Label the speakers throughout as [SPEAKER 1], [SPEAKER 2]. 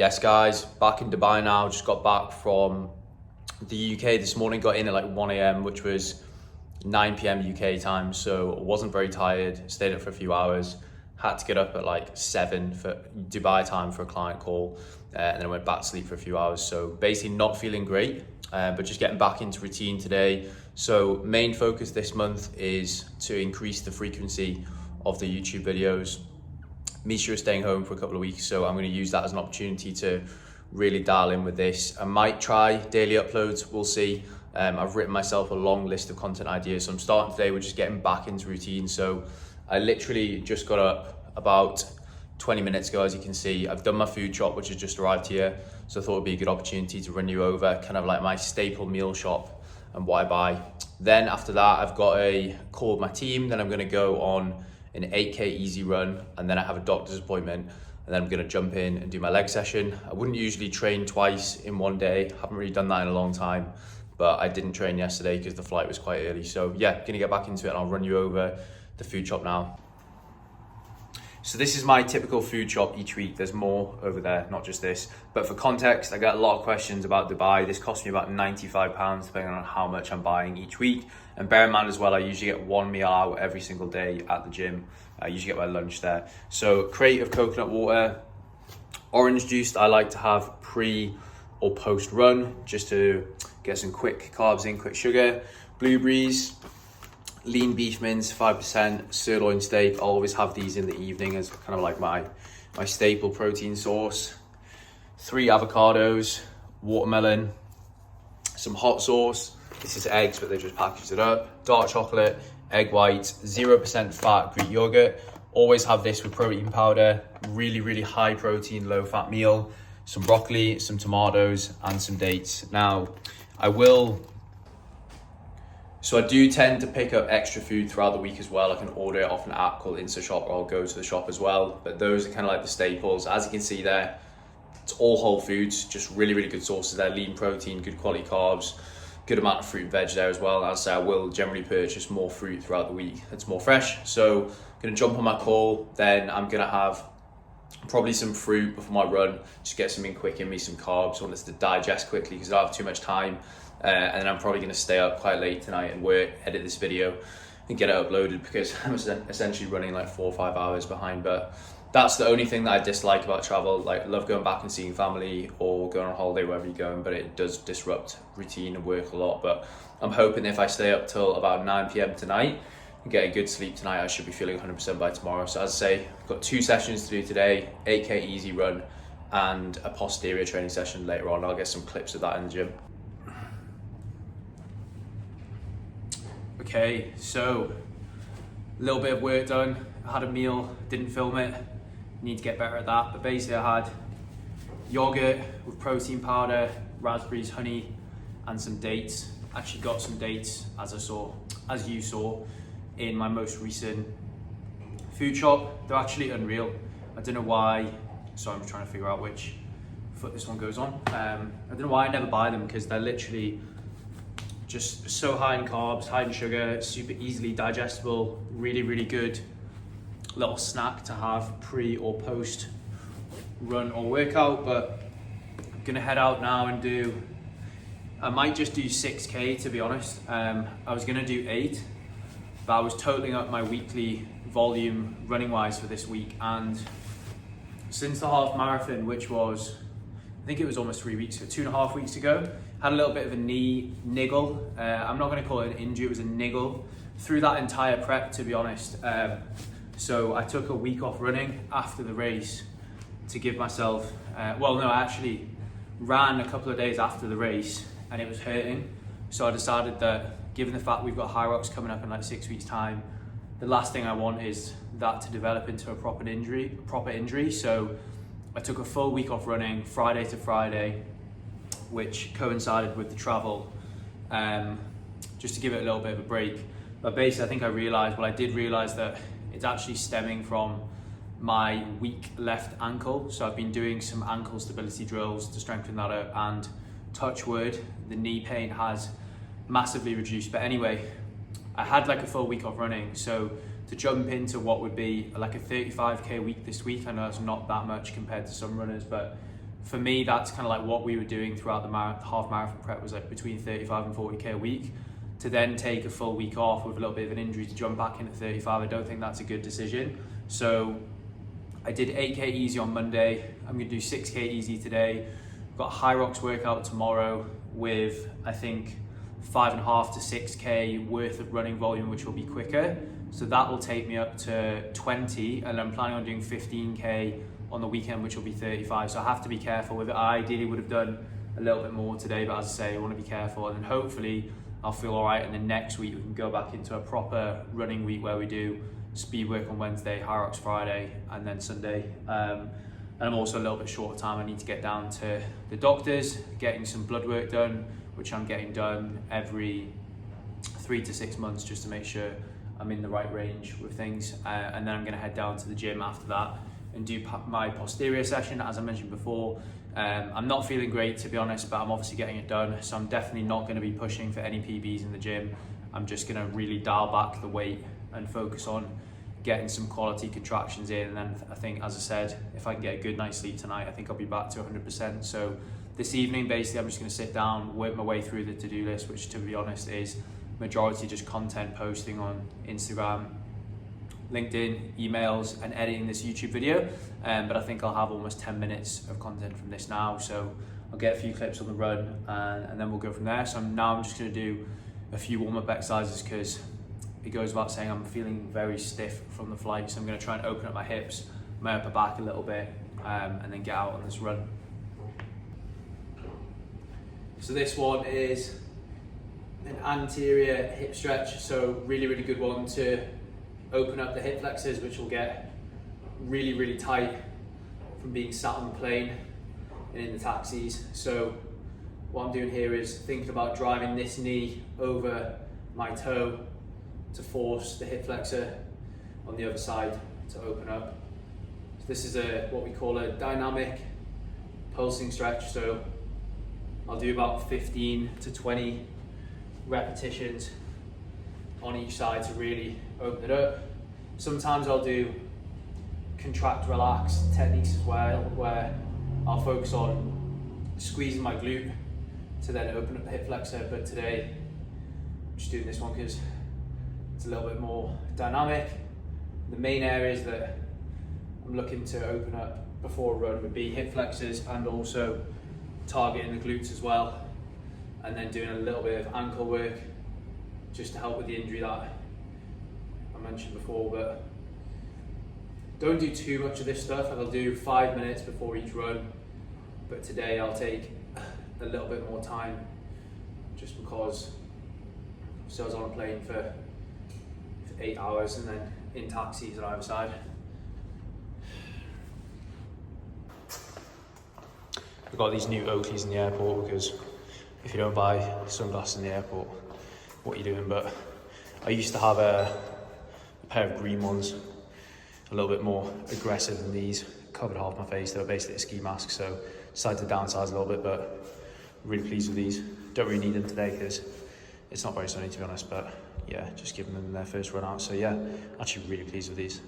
[SPEAKER 1] Yes guys, back in Dubai now, just got back from the UK this morning, got in at like 1 a.m, which was 9 p.m. UK time, so wasn't very tired, stayed up for a few hours, had to get up at like 7 for Dubai time for a client call, and then I went back to sleep for a few hours, so basically not feeling great, but just getting back into routine today. So main focus this month is to increase the frequency of the YouTube videos. Misha is staying home for a couple of weeks, so I'm going to use that as an opportunity to really dial in with this. I might try daily uploads, we'll see. I've written myself a long list of content ideas, so I'm starting today with just getting back into routine. So I literally just got up about 20 minutes ago, as you can see. I've done my food shop, which has just arrived here, so I thought it'd be a good opportunity to run you over kind of like my staple meal shop and what I buy. Then after that, I've got a call with my team, then I'm going to go on an 8K easy run, and then I have a doctor's appointment, and then I'm going to jump in and do my leg session. I wouldn't usually train twice in one day, haven't really done that in a long time, but I didn't train yesterday because the flight was quite early. So yeah, gonna get back into it, and I'll run you over the food shop now. So this is my typical food shop each week. There's more over there, not just this. But for context, I get a lot of questions about Dubai. This cost me about £95 depending on how much I'm buying each week. And bear in mind as well, I usually get one meal out every single day at the gym. I usually get my lunch there. So crate of coconut water, orange juice I like to have pre or post run, just to get some quick carbs in, quick sugar. Blueberries, lean beef mince, 5%, sirloin steak. I'll always have these in the evening as kind of like my staple protein source. 3 avocados, watermelon, some hot sauce. This is eggs, but they just packaged it up. Dark chocolate, egg whites, 0% fat Greek yogurt. Always have this with protein powder. Really, really high protein, low fat meal. Some broccoli, some tomatoes, and some dates. Now, I do tend to pick up extra food throughout the week as well. I can order it off an app called InstaShop, or I'll go to the shop as well. But those are kind of like the staples. As you can see there, it's all whole foods, just really, really good sources there. Lean protein, good quality carbs, good amount of fruit and veg there as well. As I will generally purchase more fruit throughout the week. It's more fresh. So I'm gonna jump on my call. Then I'm gonna have probably some fruit before my run, just get something quick in me, some carbs. I want this to digest quickly because I don't have too much time. And then I'm probably going to stay up quite late tonight and edit this video and get it uploaded, because I'm essentially running like 4 or 5 hours behind. But that's the only thing that I dislike about travel. Like, I love going back and seeing family or going on holiday, wherever you're going, but it does disrupt routine and work a lot. But I'm hoping if I stay up till about 9 p.m. tonight and get a good sleep tonight, I should be feeling 100% by tomorrow. So as I say, I've got 2 sessions to do today, 8K easy run and a posterior training session later on. I'll get some clips of that in the gym. Okay, so a little bit of work done. I had a meal, didn't film it. Need to get better at that. But basically I had yogurt with protein powder, raspberries, honey, and some dates. Actually got some dates, as you saw in my most recent food shop. They're actually unreal. I don't know why. Sorry, I'm trying to figure out which foot this one goes on. I don't know why I never buy them, because they're literally just so high in carbs, high in sugar, super easily digestible, really, really good little snack to have pre or post run or workout. But I'm gonna head out now and I might just do 6K, to be honest. I was gonna do 8, but I was totaling up my weekly volume running wise for this week. And since the half marathon, which was, I think it was almost 3 weeks ago, 2.5 weeks ago, had a little bit of a knee niggle. I'm not going to call it an injury, it was a niggle through that entire prep, to be honest. So I took a week off running after the race to give myself, I actually ran a couple of days after the race and it was hurting. So I decided that, given the fact we've got Hyrox coming up in like 6 weeks time, the last thing I want is that to develop into a proper injury. So I took a full week off running, Friday to Friday, which coincided with the travel, just to give it a little bit of a break. But basically, I think I did realize that it's actually stemming from my weak left ankle. So I've been doing some ankle stability drills to strengthen that up, and touch wood, the knee pain has massively reduced. But anyway, I had like a full week of running. So to jump into what would be like a 35K week this week, I know it's not that much compared to some runners, but for me, that's kind of like what we were doing throughout the half marathon prep, was like between 35 and 40k a week. To then take a full week off with a little bit of an injury to jump back in at 35, I don't think that's a good decision. So I did 8k easy on Monday. I'm gonna do 6k easy today. I've got a Hyrox workout tomorrow with, I think, 5.5 to 6k worth of running volume, which will be quicker. So that will take me up to 20, and I'm planning on doing 15k on the weekend, which will be 35. So I have to be careful with it. I ideally would have done a little bit more today, but as I say, I want to be careful, and then hopefully I'll feel all right. And then next week we can go back into a proper running week where we do speed work on Wednesday, Hyrox Friday, and then Sunday. And I'm also a little bit short of time. I need to get down to the doctors, getting some blood work done, which I'm getting done every 3 to 6 months, just to make sure I'm in the right range with things. And then I'm gonna head down to the gym after that and do my posterior session, as I mentioned before. I'm not feeling great, to be honest, but I'm obviously getting it done. So I'm definitely not gonna be pushing for any PBs in the gym. I'm just gonna really dial back the weight and focus on getting some quality contractions in. And then I think, as I said, if I can get a good night's sleep tonight, I think I'll be back to 100%. So this evening, basically, I'm just gonna sit down, work my way through the to-do list, which, to be honest, is majority just content posting on Instagram, LinkedIn, emails, and editing this YouTube video. But I think I'll have almost 10 minutes of content from this now. So I'll get a few clips on the run, and then we'll go from there. So I'm just gonna do a few warm-up exercises, because it goes without saying I'm feeling very stiff from the flight. So I'm gonna try and open up my hips, my upper back a little bit, and then get out on this run. So this one is an anterior hip stretch. So really, really good one to open up the hip flexors, which will get really, really tight from being sat on the plane and in the taxis. So what I'm doing here is thinking about driving this knee over my toe to force the hip flexor on the other side to open up. So this is what we call a dynamic pulsing stretch. So I'll do about 15 to 20 repetitions on each side to really open it up. Sometimes I'll do contract relax techniques as well, where I'll focus on squeezing my glute to then open up the hip flexor. But today I'm just doing this one because it's a little bit more dynamic. The main areas that I'm looking to open up before a run would be hip flexors, and also targeting the glutes as well, and then doing a little bit of ankle work just to help with the injury that I mentioned before. But don't do too much of this stuff. I'll do 5 minutes before each run, but today I'll take a little bit more time, just because I was on a plane for 8 hours and then in taxis on either side. I've got these new Oakleys in the airport, because if you don't buy sunglasses in the airport, what are you doing? But I used to have a pair of green ones, a little bit more aggressive than these, covered half my face. They were basically a ski mask, so decided to downsize a little bit, but really pleased with these. Don't really need them today because it's not very sunny, to be honest, but yeah, just giving them their first run out. So yeah, actually really pleased with these.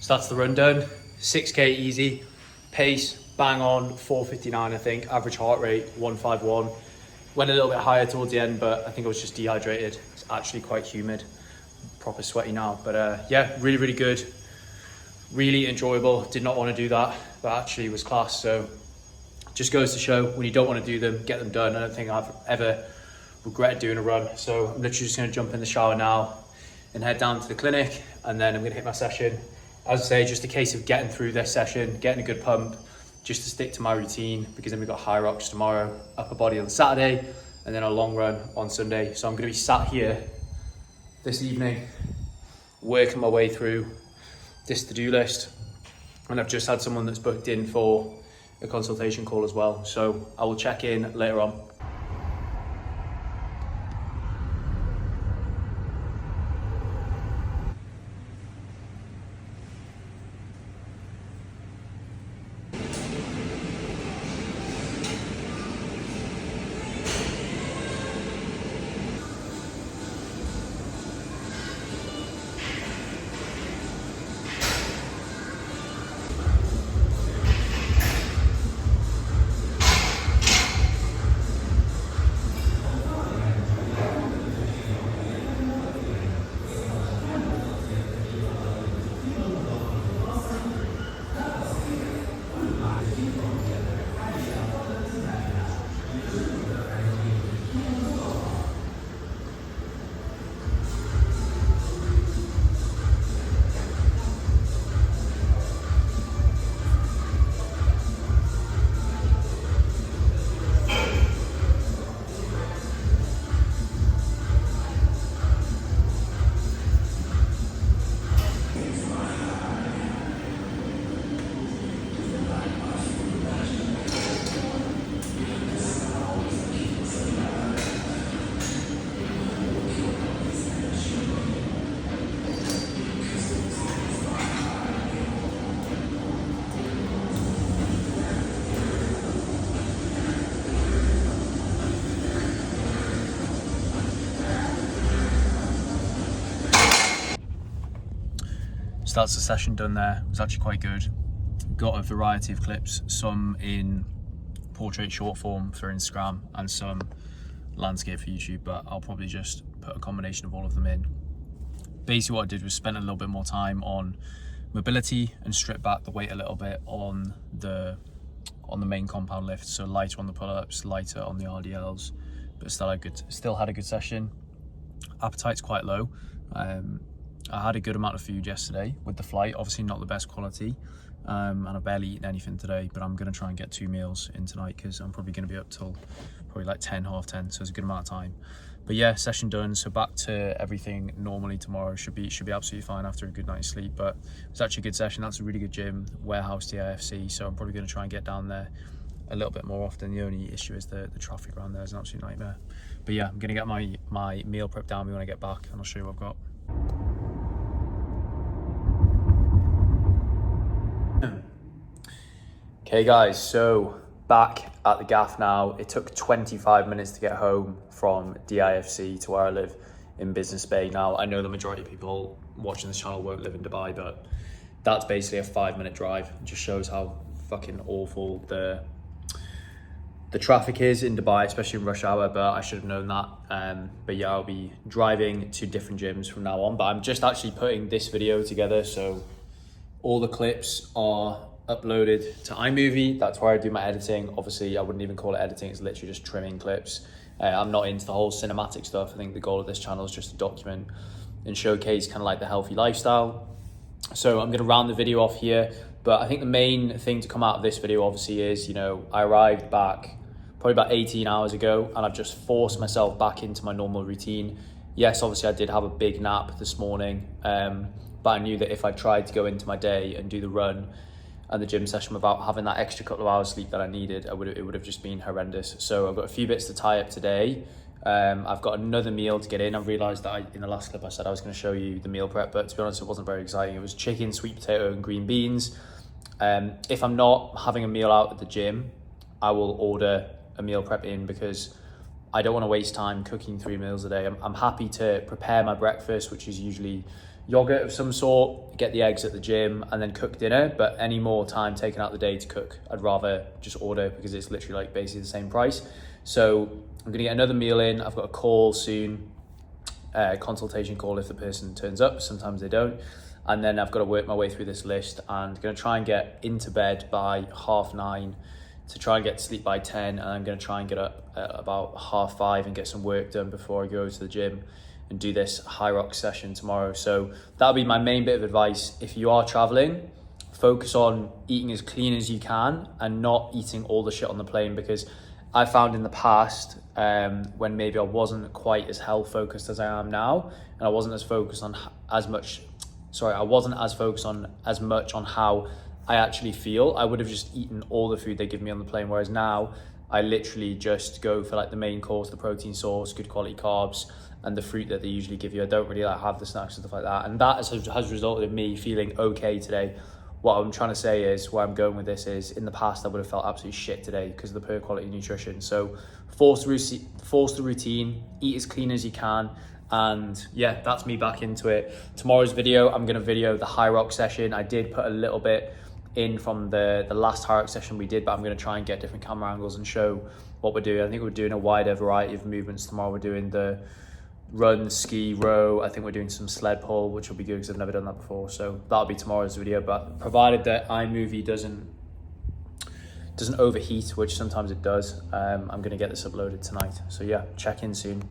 [SPEAKER 1] So that's the run done. 6k easy, pace bang on 4:59, I think, average heart rate 151. Went a little bit higher towards the end, but I think I was just dehydrated. It's actually quite humid, proper sweaty now, but yeah, really, really good, really enjoyable. Did not want to do that, but actually it was class. So just goes to show, when you don't want to do them, get them done. I don't think I've ever regretted doing a run. So I'm literally just going to jump in the shower now and head down to the clinic, and then I'm going to hit my session. As I say, just a case of getting through this session, getting a good pump, just to stick to my routine, because then we've got Hyrox tomorrow, upper body on Saturday, and then a long run on Sunday. So I'm going to be sat here this evening, working my way through this to-do list. And I've just had someone that's booked in for a consultation call as well. So I will check in later on. So that's the session done there. It was actually quite good. Got a variety of clips, some in portrait short form for Instagram and some landscape for YouTube, but I'll probably just put a combination of all of them in. Basically what I did was spend a little bit more time on mobility and strip back the weight a little bit on the main compound lift, so lighter on the pull-ups, lighter on the RDLs, but still had a good session. Appetite's quite low. I had a good amount of food yesterday with the flight, obviously not the best quality, and I've barely eaten anything today, but I'm going to try and get 2 meals in tonight because I'm probably going to be up till probably like 10, half 10, so it's a good amount of time. But yeah, session done, so back to everything normally tomorrow. Should be absolutely fine after a good night's sleep, but it's actually a good session. That's a really good gym, Warehouse DIFC, so I'm probably going to try and get down there a little bit more often. The only issue is the traffic around there is an absolute nightmare. But yeah, I'm going to get my meal prep down when I get back, and I'll show you what I've got. Okay guys, so back at the gaff now. It took 25 minutes to get home from DIFC to where I live in Business Bay. Now, I know the majority of people watching this channel won't live in Dubai, but that's basically a 5-minute drive. It just shows how fucking awful the traffic is in Dubai, especially in rush hour, but I should have known that. But yeah, I'll be driving to different gyms from now on, but I'm just actually putting this video together, so all the clips are uploaded to iMovie. That's where I do my editing. Obviously, I wouldn't even call it editing. It's literally just trimming clips. I'm not into the whole cinematic stuff. I think the goal of this channel is just to document and showcase kind of like the healthy lifestyle. So I'm going to round the video off here. But I think the main thing to come out of this video obviously is, you know, I arrived back probably about 18 hours ago and I've just forced myself back into my normal routine. Yes, obviously I did have a big nap this morning, but I knew that if I tried to go into my day and do the run and the gym session without having that extra couple of hours sleep that I needed, it would have just been horrendous. So I've got a few bits to tie up today. I've got another meal to get in. I realised that in the last clip I said I was going to show you the meal prep, but to be honest, it wasn't very exciting. It was chicken, sweet potato and green beans. If I'm not having a meal out at the gym, I will order a meal prep in because I don't want to waste time cooking 3 meals a day. I'm happy to prepare my breakfast, which is usually yogurt of some sort, get the eggs at the gym and then cook dinner, but any more time taken out the day to cook, I'd rather just order because it's literally like basically the same price. So I'm gonna get another meal in. I've got a call soon, consultation call if the person turns up, sometimes they don't. And then I've got to work my way through this list and gonna try and get into bed by 9:30 to try and get to sleep by 10. And I'm gonna try and get up at about 5:30 and get some work done before I go to the gym and do this HYROX session tomorrow. So that'll be my main bit of advice. If you are traveling, focus on eating as clean as you can and not eating all the shit on the plane, because I found in the past when maybe I wasn't quite as health focused as I am now, and I wasn't as focused on as much on how I actually feel, I would have just eaten all the food they give me on the plane. Whereas now I literally just go for like the main course, the protein source, good quality carbs, and the fruit that they usually give you. I don't really like have the snacks and stuff like that. And that has resulted in me feeling okay today. What I'm trying to say is, where I'm going with this is, in the past I would have felt absolutely shit today because of the poor quality nutrition. So force the routine, eat as clean as you can. And yeah, that's me back into it. Tomorrow's video, I'm gonna video the HYROX session. I did put a little bit in from the last HYROX session we did, but I'm gonna try and get different camera angles and show what we're doing. I think we're doing a wider variety of movements tomorrow. We're doing the run, ski, row. I think we're doing some sled pull, which will be good because I've never done that before. So that'll be tomorrow's video, but provided that iMovie doesn't overheat, which sometimes it does, I'm gonna get this uploaded tonight. So yeah, check in soon.